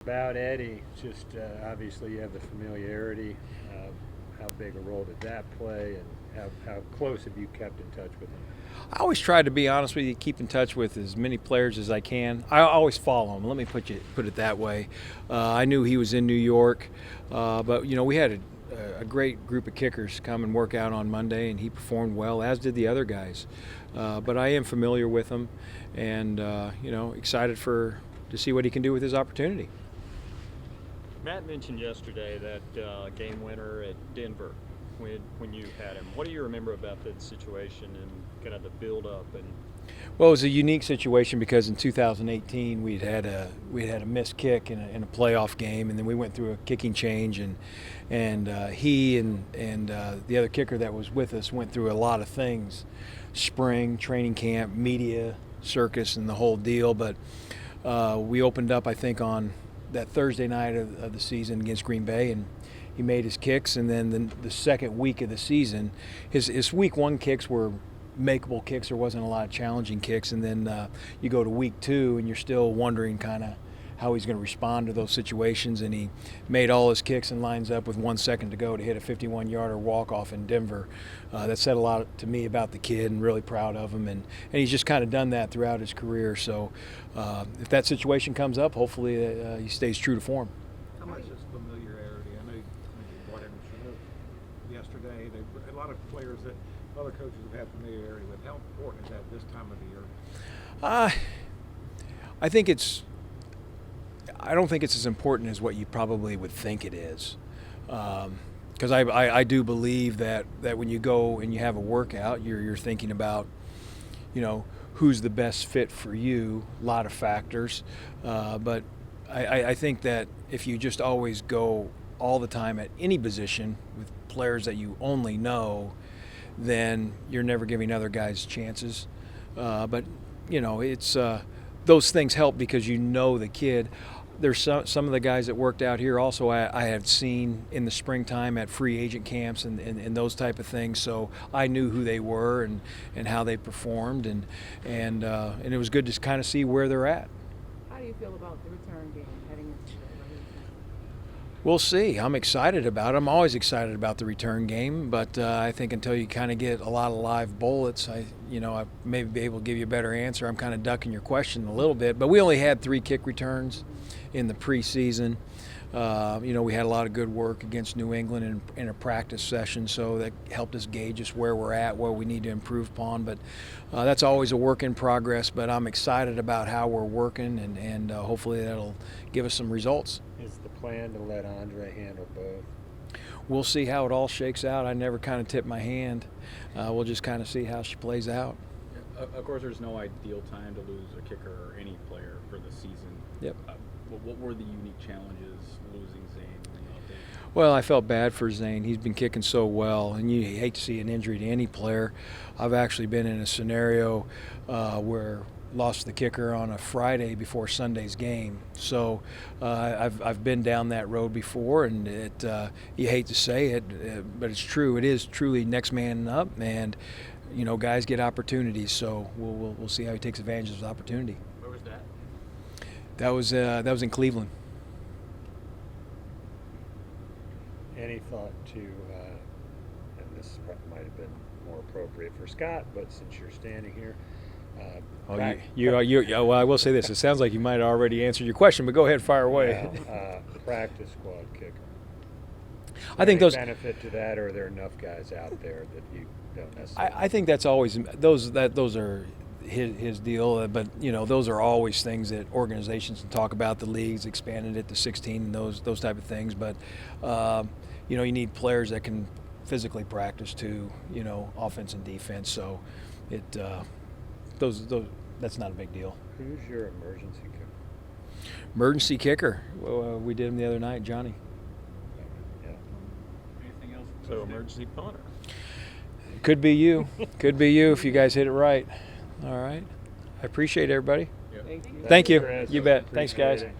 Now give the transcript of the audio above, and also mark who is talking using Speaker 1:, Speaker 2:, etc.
Speaker 1: About Eddy, just obviously you have the familiarity. How big a role did that play, and how close have you kept in touch with him?
Speaker 2: I always try to be honest with you, keep in touch with as many players as I can. I always follow them. Let me put it that way. I knew he was in New York, but we had a great group of kickers come and work out on Monday, and he performed well, as did the other guys. But I am familiar with him, and excited to see what he can do with his opportunity.
Speaker 3: Matt mentioned yesterday that game winner at Denver when you had him. What do you remember about that situation and kind of the build up?
Speaker 2: Well, it was a unique situation because in 2018 we had a missed kick in a playoff game, and then we went through a kicking change, and he and the other kicker that was with us went through a lot of things, spring training camp, media circus, and the whole deal. But we opened up, I think, on that Thursday night of the season against Green Bay, and he made his kicks. And then the second week of the season, his week one kicks were makeable kicks. There wasn't a lot of challenging kicks. And then you go to week two, and you're still wondering kind of how he's going to respond to those situations. And he made all his kicks and lines up with 1 second to go to hit a 51-yarder walk-off in Denver. That said a lot to me about the kid, and really proud of him. And he's just kind of done that throughout his career. So if that situation comes up, hopefully he stays true to form.
Speaker 4: How much is familiarity? I know you brought him yesterday. A lot of players that other coaches have had familiarity with. How important is that this time of the year?
Speaker 2: I don't think it's as important as what you probably would think it is. Because I do believe that when you go and you have a workout, you're thinking about, who's the best fit for you, a lot of factors. But I think that if you just always go all the time at any position with players that you only know, then you're never giving other guys chances. But it's those things help because the kid. There's some of the guys that worked out here also I have seen in the springtime at free agent camps and those type of things. So I knew who they were and how they performed, and it was good to kind of see where they're at.
Speaker 5: How do you feel about the return game heading into the regular season?
Speaker 2: We'll see. I'm excited about it. I'm always excited about the return game, but I think until you kind of get a lot of live bullets, I may be able to give you a better answer. I'm kind of ducking your question a little bit, but we only had 3 kick returns in the preseason. We had a lot of good work against New England in a practice session, so that helped us gauge just where we're at, where we need to improve upon. But that's always a work in progress, but I'm excited about how we're working, and hopefully that'll give us some results.
Speaker 1: Is the plan to let Andre handle both?
Speaker 2: We'll see how it all shakes out. I never kind of tip my hand. We'll just kind of see how she plays out.
Speaker 6: Of course, there's no ideal time to lose a kicker or any player for the season.
Speaker 2: Yep.
Speaker 6: What were the unique challenges losing Zane?
Speaker 2: Well, I felt bad for Zane. He's been kicking so well, and you hate to see an injury to any player. I've actually been in a scenario where lost the kicker on a Friday before Sunday's game. So I've been down that road before, and you hate to say it, but it's true. It is truly next man up, and guys get opportunities. So we'll see how he takes advantage of his opportunity.
Speaker 6: Where was that?
Speaker 2: That was in Cleveland.
Speaker 1: Any thought to, and this might have been more appropriate for Scott, but since you're standing here,
Speaker 2: well, I will say this. It sounds like you might have already answered your question, but go ahead, fire away.
Speaker 1: Practice squad kicker.
Speaker 2: I think those
Speaker 1: benefit to that, or are there enough guys out there that you don't necessarily?
Speaker 2: I think that's always those are his deal, but those are always things that organizations can talk about. The league's expanded it to 16 and those type of things, but you need players that can physically practice too, offense and defense. So that's not a big deal.
Speaker 1: Who's your emergency kicker?
Speaker 2: Emergency kicker. Well, we did him the other night, Johnny.
Speaker 1: Yeah.
Speaker 6: Anything else?
Speaker 3: So emergency punter.
Speaker 2: Could be you. Could be you if you guys hit it right. All right. I appreciate everybody.
Speaker 6: Yeah.
Speaker 5: Thank you.
Speaker 2: Thank you.
Speaker 1: Chris.
Speaker 2: You bet. Thanks, guys.
Speaker 1: Appreciate it.